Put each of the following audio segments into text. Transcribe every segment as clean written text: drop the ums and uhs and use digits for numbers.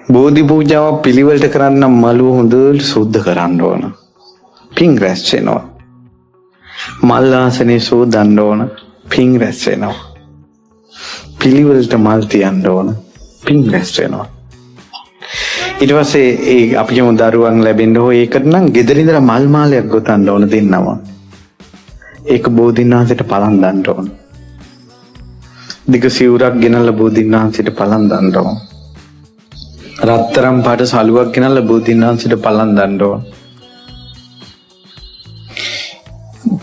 බෝධි පූජාව පිළිවෙලට කරන්න මළුව හොඳට සුද්ධ කරන්න ඕන. පිං රැස් වෙනවා. මල් ආසනේ සෝදන්න ඕන. පිං රැස් වෙනවා. පිළිවෙලට මල් තියන්න ඕන. පිං රැස් වෙනවා. ඊට පස්සේ ඒ අපිම දරුවන් ලැබෙන්න හෝ ඒකට නම් ගෙදර ඉඳලා මල් මාලයක් ගොතන්න ඕන දෙන්නම. ඒක බෝධින්වහන්සේට පලන් දාන්න ඕන. දිග සිවුරක් ගෙනල්ලා බෝධින්වහන්සේට පලන් දාන්න ඕන. රත්තරන් පාට සලුවක් ගෙනල්ලා බෝධින්වහන්සේට පලන් දාන්න ඕන.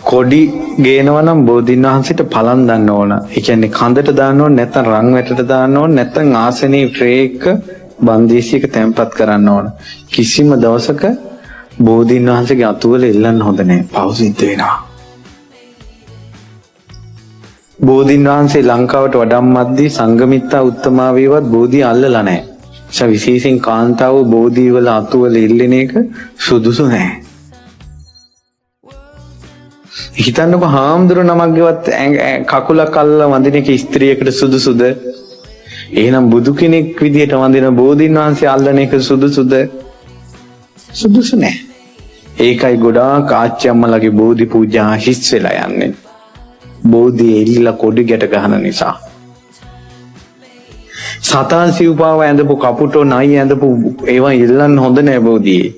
කොඩි ගේනවා නම් බෝධින්වහන්සේට පලන් දාන්න ඕන. ඒ කියන්නේ කඳට දාන්න ඕන, නැත්නම් රන් වැටට දාන්න ඕන, නැත්නම් ආසනේ ට්‍රේ එක බන්දේසියක තැම්පත් කරන්න ඕන. කිසිම දවසක බෝධින්වහන්සේගේ අතුවල එල්ලන්න හොඳ නැහැ. පව් සිද්ධ වෙනවා. බෝධින්වහන්සේ ලංකාවට වඩම්මද්දී සංඝමිත්තා උත්තමාවියවත් බෝධිය අල්ලලා නැහැ. ඒ විශේෂයෙන් කාන්තාව බෝධි වල අතුවල එල්ලෙන එක සුදුසු නැහැ. හිතන්නකො හාමුදුරු නමක්ගේවත් කකුලක් අල්ලලා වඳින එක ස්ත්‍රියකට සුදුසුද? එහෙනම් බුදු කෙනෙක් විදියට වඳින බෝධින්වහන්සේ අල්ලන එක සුදුසුද? සුදුසු නැහැ. ඒකයි ගොඩාක් ආච්චි අම්මලාගේ බෝධි පූජා හිස් වෙලා යන්නේ. බෝධි එල්ලලා කොඩි ගැට ගන්න නිසා. සතාන් සිව්පාව ඇඳපු කපුටෝ නයි ඇඳපු ඒවා ඉල්ලන්න හොඳ නෑ බෝධියේ.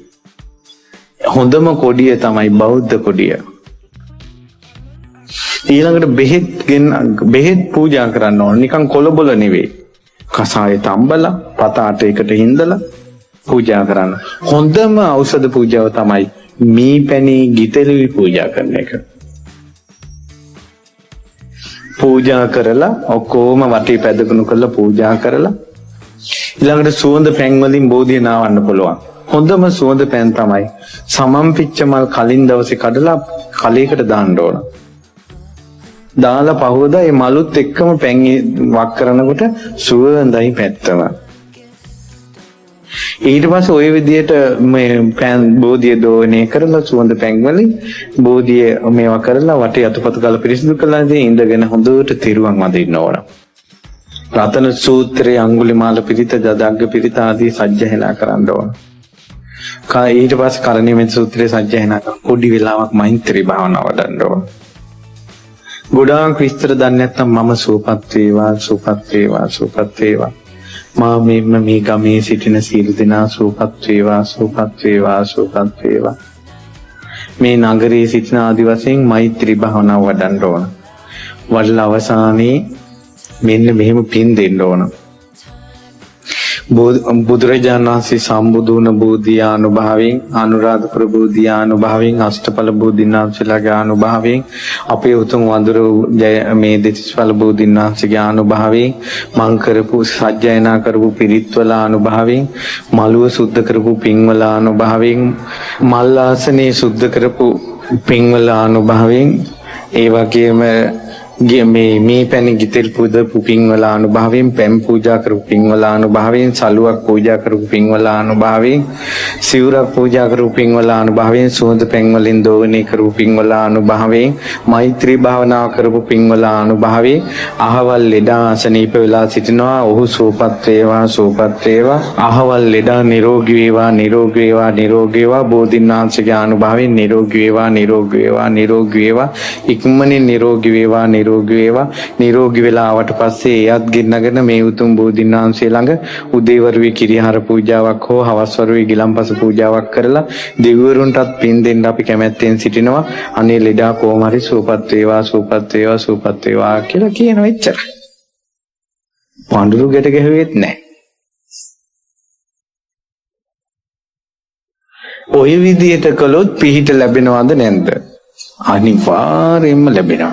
හොඳම කොඩිය තමයි බෞද්ධ කොඩිය. ඊළඟට බෙහෙත් පූජා කරන්න ඕන. නිකන් කොළබොල නෙවෙයි. කසාය තම්බලා පතාට එකට හින්දලා පූජා කරන්න. හොඳම ඖෂධ පූජාව තමයි මී පැණි ගිතෙලුයි පූජා කරන එක. පූජා කරලා ඔක්කොම වටේ පැදගුණු කරලා පූජා කරලා ඊළඟට සුවඳ පැන් වලින් බෝධිය නාවන්න පුළුවන්. හොඳම සුවඳ පැන් තමයි සමම් පිච්ච මල් කලින් දවසේ කඩලා කලයකට දාන්න ඕන. දාලා පහවදා මේ මලුත් එක්කම පැන් වක් කරනකොට සුවඳයි පැත්තම. ඊට පස්සේ ওই විදිහට මේ පැන් බෝධිය දෝවණය කරලා සුවඳ පැන් වලින් බෝධිය මේවා කරලා වටේ අතුපතු ගාලා පිරිසිදු කරලා ඉඳගෙන හොඳට තිරුවන් වදින්න ඕන. රතන සූත්‍රයේ අඟුලිමාල පිරිත දදග්ග පිරිත ආදී සජ්ජහනා කරන්න ඕන. ඊට පස්සේ කරණීයමෙත් සූත්‍රයේ සජ්ජහනා පොඩි වෙලාවක් මෛත්‍රී භාවනාව වඩන්න ඕන. ගොඩාක් විස්තර දන්නේ නැත්නම් මම සූපත් වේවා සූපත් වේවා සූපත් වේවා මා මේ ගමේ සිටින සීල දෙනා සූපත් වේවා සූපත් වේවා සූපත් වේවා මේ නගරයේ සිටින ආදි වශයෙන් මෛත්‍රී භාවනාව වඩන්න ඕන. වඩලා අවසානයේ මෙන්න මෙහෙම පින් දෙන්න ඕන. බුදුරජාණන් වහන්සේ සම්බුදු වුණ බෝධිආනුභාවයෙන් අනුරාධපුර බෝධිආනුභාවයෙන් අෂ්ටඵල බෝධින්වහන්සේලාගේ ආනුභාවයෙන් අපේ උතුම් වඳුර මේ දෙතිස්ඵල බෝධින්වහන්සේගේ ආනුභාවයෙන් මං කරපු සජ්ජායනා කරපු පිරිත්වල ආනුභාවයෙන් මළුව සුද්ධ කරපු පින්වල ආනුභාවයෙන් මල් ආසනේ සුද්ධ කරපු පින්වල ආනුභාවයෙන් ඒ වගේම මේ පැණි ගිතෙල් පුදපු පින්වල අනුභවයෙන් පැන් පූජා කරපු පින්වල අනුභවයෙන් සලුවක් පූජා කරපු පින්වල අනුභවයෙන් සිවුරක් පූජා කරපු පින්වල අනුභවයෙන් සුවඳ පැන් වලින් දෝවණය කරපු පින්වල අනුභවයෙන් මෛත්‍රී භාවනාව කරපු පින්වල අනුභවයෙන් අහවල් ලෙඩා අසනීප වෙලා සිටිනවා ඔහු සුවපත් වේවා සුවපත් වේවා අහවල් ලෙඩා නිරෝගී වේවා නිරෝගී වේවා නිරෝගී වේවා බෝධින්වහන්සේගේ අනුභවයෙන් නිරෝගී වේවා නිරෝගී වේවා නිරෝගී වේවා ඉක්මනින් නිරෝගී වේවා නිරෝගී වේවා නිරෝගී වෙලා ආවට පස්සේ එයත් ගෙන්නගෙන මේ උතුම් බෝධින්වහන්සේ ළඟ උදේවරුේ කිරිහාර පූජාවක් හෝ හවස්වරුේ ගිලම්පස පූජාවක් කරලා දෙවිවරුන්ටත් පින් දෙන්න අපි කැමැත්තෙන් සිටිනවා. අනේ ලෙඩා කොහොම හරි සුවපත් වේවා සුවපත් වේවා සුවපත් වේවා කියලා කියනවා. එච්චරයි. පඳුරු ගැට ගැහුවෙත් නැහැ. ඔය විදියට කළොත් පිහිට ලැබෙනවද නැද්ද? අනිවාර්යයෙන්ම ලැබෙනවා.